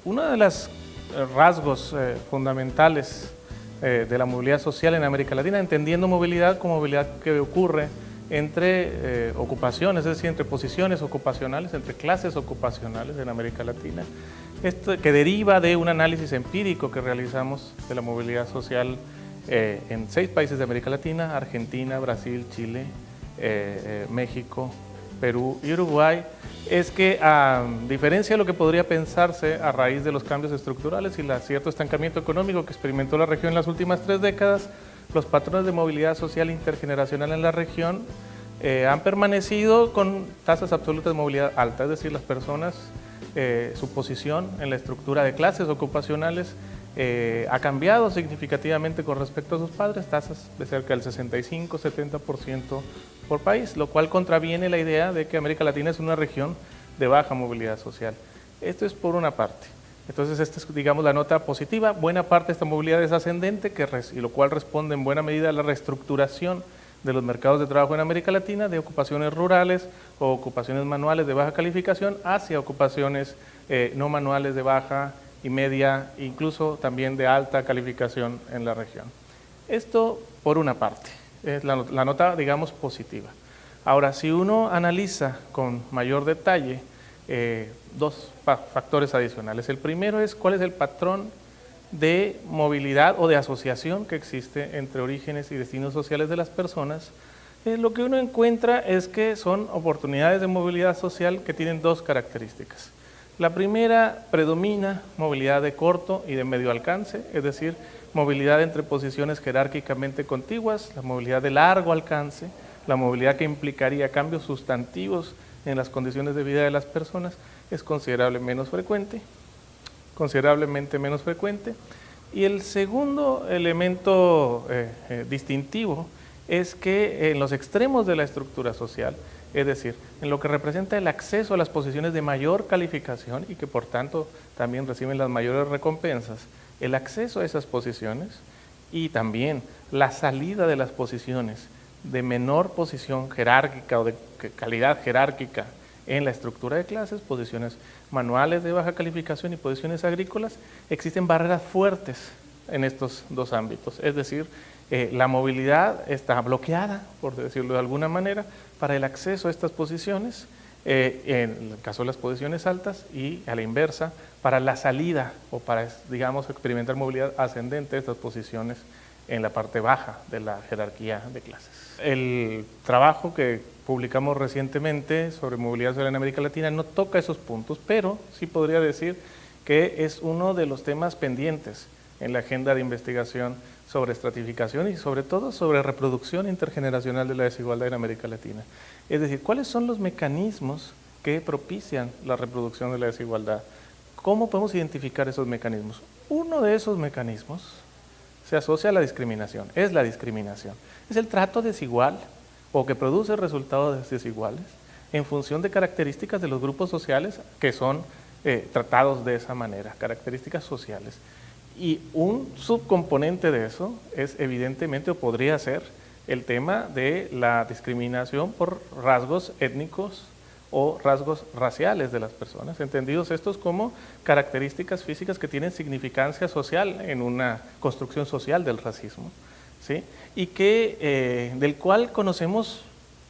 Uno de los rasgos fundamentales de la movilidad social en América Latina, entendiendo movilidad como movilidad que ocurre entre ocupaciones, es decir, entre posiciones ocupacionales, entre clases ocupacionales en América Latina, esto que deriva de un análisis empírico que realizamos de la movilidad social en 6 países de América Latina: Argentina, Brasil, Chile, México, Perú y Uruguay. Es que, a diferencia de lo que podría pensarse a raíz de los cambios estructurales y el cierto estancamiento económico que experimentó la región en las últimas 3 décadas, los patrones de movilidad social intergeneracional en la región han permanecido con tasas absolutas de movilidad alta, es decir, las personas, su posición en la estructura de clases ocupacionales ha cambiado significativamente con respecto a sus padres, tasas de cerca del 65-70% por país, lo cual contraviene la idea de que América Latina es una región de baja movilidad social. Esto es por una parte. Entonces, esta es, digamos, la nota positiva. Buena parte de esta movilidad es ascendente, y lo cual responde en buena medida a la reestructuración de los mercados de trabajo en América Latina, de ocupaciones rurales o ocupaciones manuales de baja calificación hacia ocupaciones no manuales de baja y media, incluso también de alta calificación en la región. Esto por una parte, es la nota, digamos, positiva. Ahora, si uno analiza con mayor detalle 2 factores adicionales. El primero es cuál es el patrón de movilidad o de asociación que existe entre orígenes y destinos sociales de las personas. Lo que uno encuentra es que son oportunidades de movilidad social que tienen 2 características. La primera, predomina movilidad de corto y de medio alcance, es decir, movilidad entre posiciones jerárquicamente contiguas, la movilidad de largo alcance, la movilidad que implicaría cambios sustantivos en las condiciones de vida de las personas, es considerablemente menos frecuente. Y el segundo elemento distintivo es que en los extremos de la estructura social, es decir, en lo que representa el acceso a las posiciones de mayor calificación y que por tanto también reciben las mayores recompensas, el acceso a esas posiciones y también la salida de las posiciones de menor posición jerárquica o de calidad jerárquica en la estructura de clases, posiciones manuales de baja calificación y posiciones agrícolas, existen barreras fuertes en estos 2 ámbitos. Es decir, la movilidad está bloqueada, por decirlo de alguna manera, para el acceso a estas posiciones, en el caso de las posiciones altas, y a la inversa, para la salida o para, digamos, experimentar movilidad ascendente de estas posiciones en la parte baja de la jerarquía de clases. El trabajo que publicamos recientemente sobre movilidad social en América Latina no toca esos puntos, pero sí podría decir que es uno de los temas pendientes en la agenda de investigación sobre estratificación y sobre todo sobre reproducción intergeneracional de la desigualdad en América Latina. Es decir, ¿cuáles son los mecanismos que propician la reproducción de la desigualdad? ¿Cómo podemos identificar esos mecanismos? Uno de esos mecanismos se asocia a la discriminación, es la discriminación. Es el trato desigual o que produce resultados desiguales en función de características de los grupos sociales que son tratados de esa manera, características sociales. Y un subcomponente de eso es evidentemente, o podría ser, el tema de la discriminación por rasgos étnicos o rasgos raciales de las personas, entendidos estos como características físicas que tienen significancia social en una construcción social del racismo, ¿sí? Y que, del cual conocemos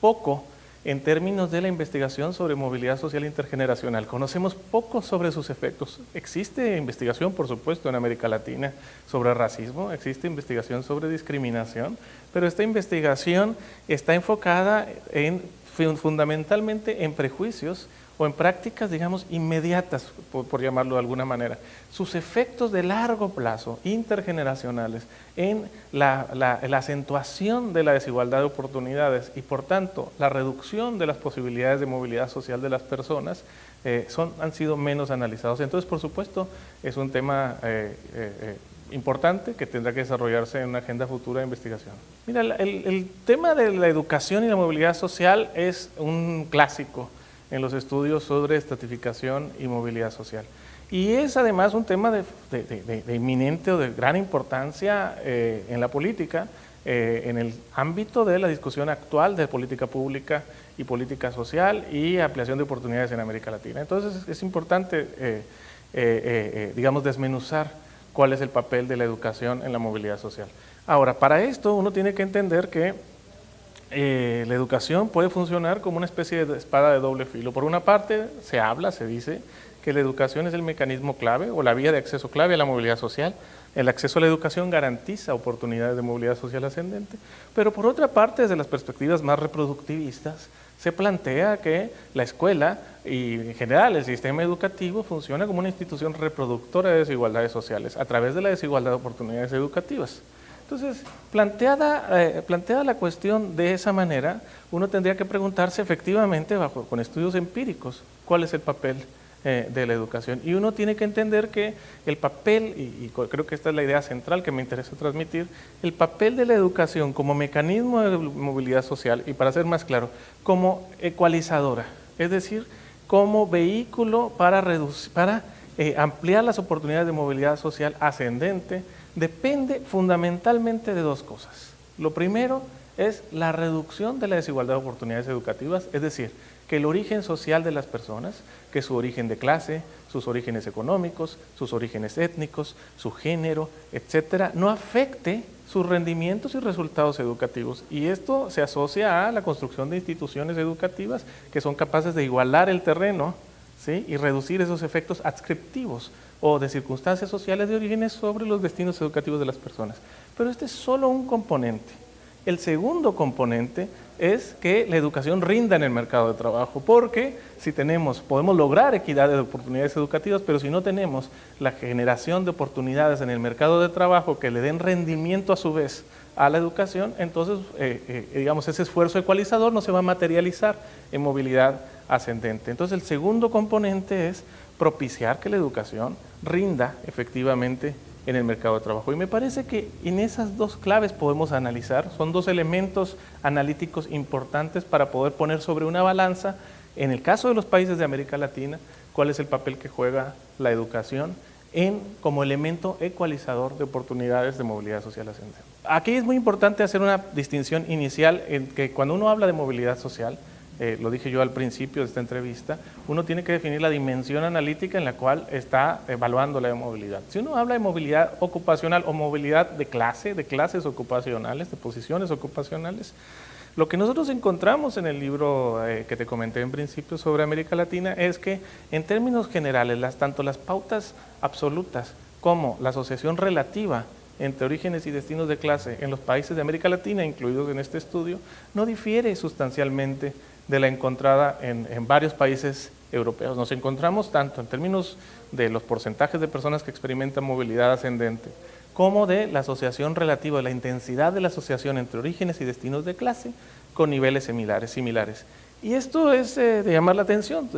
poco en términos de la investigación sobre movilidad social intergeneracional. Conocemos poco sobre sus efectos. Existe investigación, por supuesto, en América Latina sobre racismo, existe investigación sobre discriminación, pero esta investigación está enfocada fundamentalmente en prejuicios o en prácticas, digamos, inmediatas, por llamarlo de alguna manera. Sus efectos de largo plazo, intergeneracionales, en la acentuación de la desigualdad de oportunidades y, por tanto, la reducción de las posibilidades de movilidad social de las personas, han sido menos analizados. Entonces, por supuesto, es un tema importante que tendrá que desarrollarse en una agenda futura de investigación. Mira, el tema de la educación y la movilidad social es un clásico en los estudios sobre estratificación y movilidad social. Y es además un tema de inminente o de gran importancia en la política, en el ámbito de la discusión actual de política pública y política social y ampliación de oportunidades en América Latina. Entonces es importante digamos, desmenuzar cuál es el papel de la educación en la movilidad social. Ahora, para esto uno tiene que entender que la educación puede funcionar como una especie de espada de doble filo. Por una parte, se dice que la educación es el mecanismo clave o la vía de acceso clave a la movilidad social. El acceso a la educación garantiza oportunidades de movilidad social ascendente, pero por otra parte, desde las perspectivas más reproductivistas, se plantea que la escuela y en general el sistema educativo funciona como una institución reproductora de desigualdades sociales a través de la desigualdad de oportunidades educativas. Entonces, planteada la cuestión de esa manera, uno tendría que preguntarse efectivamente, con estudios empíricos, cuál es el papel de la educación. Y uno tiene que entender que el papel, y creo que esta es la idea central que me interesa transmitir, el papel de la educación como mecanismo de movilidad social, y para ser más claro, como ecualizadora, es decir, como vehículo para ampliar las oportunidades de movilidad social ascendente, depende fundamentalmente de dos cosas. Lo primero es la reducción de la desigualdad de oportunidades educativas, es decir, que el origen social de las personas, que su origen de clase, sus orígenes económicos, sus orígenes étnicos, su género, etcétera, no afecte sus rendimientos y resultados educativos. Y esto se asocia a la construcción de instituciones educativas que son capaces de igualar el terreno, ¿sí?, y reducir esos efectos adscriptivos o de circunstancias sociales de orígenes sobre los destinos educativos de las personas. Pero este es solo un componente. El segundo componente es que la educación rinda en el mercado de trabajo, porque si podemos lograr equidad de oportunidades educativas, pero si no tenemos la generación de oportunidades en el mercado de trabajo que le den rendimiento a su vez a la educación, entonces digamos, ese esfuerzo ecualizador no se va a materializar en movilidad ascendente. Entonces el segundo componente es propiciar que la educación rinda efectivamente en el mercado de trabajo. Y me parece que en esas dos claves podemos analizar, son dos elementos analíticos importantes para poder poner sobre una balanza, en el caso de los países de América Latina, cuál es el papel que juega la educación como elemento ecualizador de oportunidades de movilidad social ascendente. Aquí es muy importante hacer una distinción inicial en que cuando uno habla de movilidad social, lo dije yo al principio de esta entrevista, uno tiene que definir la dimensión analítica en la cual está evaluando la movilidad. Si uno habla de movilidad ocupacional o movilidad de clases ocupacionales, de posiciones ocupacionales, lo que nosotros encontramos en el libro que te comenté en principio sobre América Latina es que en términos generales, tanto las pautas absolutas como la asociación relativa entre orígenes y destinos de clase en los países de América Latina, incluidos en este estudio, no difiere sustancialmente de la encontrada en varios países europeos. Nos encontramos tanto en términos de los porcentajes de personas que experimentan movilidad ascendente, como de la asociación relativa, la intensidad de la asociación entre orígenes y destinos de clase con niveles similares. Y esto es de llamar la atención,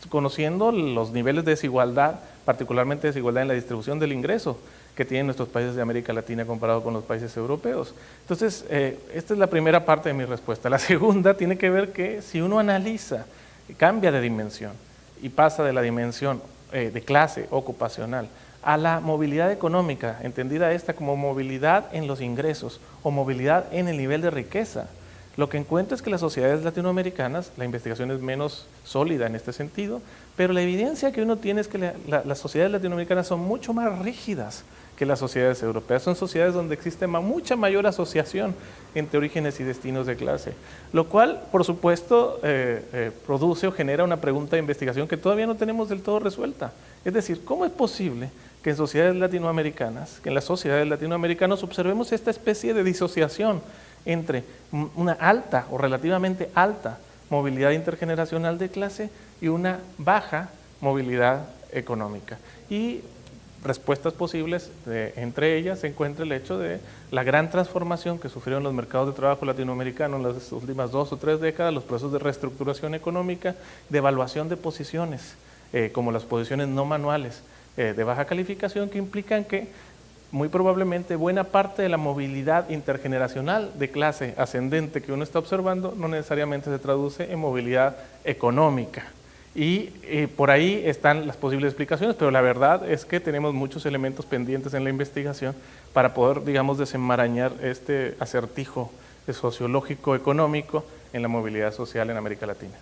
conociendo los niveles de desigualdad, particularmente desigualdad en la distribución del ingreso que tienen nuestros países de América Latina comparado con los países europeos. Entonces, esta es la primera parte de mi respuesta. La segunda tiene que ver que si uno analiza, cambia de dimensión y pasa de la dimensión de clase ocupacional a la movilidad económica, entendida esta como movilidad en los ingresos o movilidad en el nivel de riqueza, lo que encuentro es que las sociedades latinoamericanas, la investigación es menos sólida en este sentido, pero la evidencia que uno tiene es que las sociedades latinoamericanas son mucho más rígidas que las sociedades europeas. Son sociedades donde existe mucha mayor asociación entre orígenes y destinos de clase, lo cual, por supuesto, produce o genera una pregunta de investigación que todavía no tenemos del todo resuelta. Es decir, ¿cómo es posible que en sociedades latinoamericanas, que en las sociedades latinoamericanas observemos esta especie de disociación entre una alta o relativamente alta movilidad intergeneracional de clase y una baja movilidad económica? Y respuestas posibles, entre ellas se encuentra el hecho de la gran transformación que sufrieron los mercados de trabajo latinoamericanos en las últimas 2 o 3 décadas, los procesos de reestructuración económica, de evaluación de posiciones, como las posiciones no manuales de baja calificación, que implican que muy probablemente buena parte de la movilidad intergeneracional de clase ascendente que uno está observando no necesariamente se traduce en movilidad económica. Y por ahí están las posibles explicaciones, pero la verdad es que tenemos muchos elementos pendientes en la investigación para poder, digamos, desenmarañar este acertijo sociológico económico en la movilidad social en América Latina.